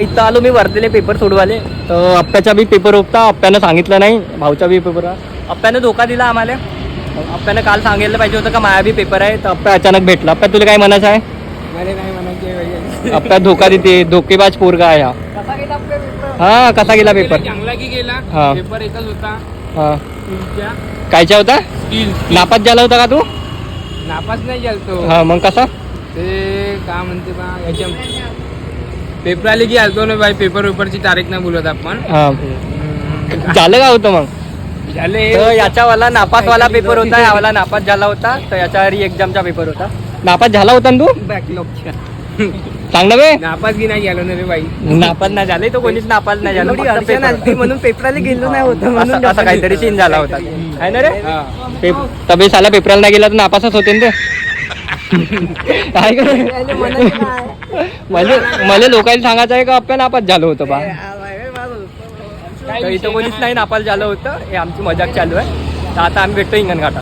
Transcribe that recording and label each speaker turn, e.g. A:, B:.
A: इथं आलो मी वर्धेले पेपर सोडवाले. तर आप्प्याचा बी पेपर होता, आप्प्यानं सांगितलं नाही. भाऊचा बी पेपर होता, आप्प्यानं धोका दिला आम्हाला. आप्प्यानं काल सांगायला पाहिजे होतं का माझा बी पेपर आहे. तर आप्प्या अचानक भेटला. आप्प्या तुला काय म्हणायचं आहे?
B: मला नाही म्हणायचे.
A: आप्प्या धोका देते, धोकेबाज पोरगा आहे हा.
B: कसा गेला पेपर?
A: हा कसा गेला पेपर?
B: चांगला की गेला.
A: हा.
B: पेपर एकच होता.
A: हा
B: स्किलच्या.
A: कायचा होता?
B: स्किल.
A: नापास झाला होता का तू?
B: नापास नाही झालतो.
A: हा मग कसा?
B: ते काय म्हणते बा याच्या पेपर आले की आलतो ना बाई. पेपरची तारीख नाही बोलत आपण.
A: हा झालं का होतं मग?
B: झाले.
A: तर याच्यावाला नापासवाला पेपर होता, यावाला नापास झाला होता. तर याच्या एक्झामचा पेपर होता. नापास झाला होता ना तू?
B: बॅकलॉगच्या.
A: सांग ना बे.
B: नापास की नाही गेलो ना रे बाई.
A: नापास नाही झाले तो, कोणीच नापास नाही झालं. फक्त पेपर होता.
B: म्हणून पेपराला गेलो नाही
A: असं असं काहीतरी सीन झाला होता आहे ना रे.
B: हा.
A: तबे साला पेपराला नाही गेला तर नापासच होते ना ते. काय कर मला लोकांना सांगायचं आहे का आप्पा नापास झालं होतं बा. तर इथं कोणीच नाही नापास झालं होतं. हे आमची मजाक चालू आहे. तर आता आम्ही भेटतो हिंगणघाटात.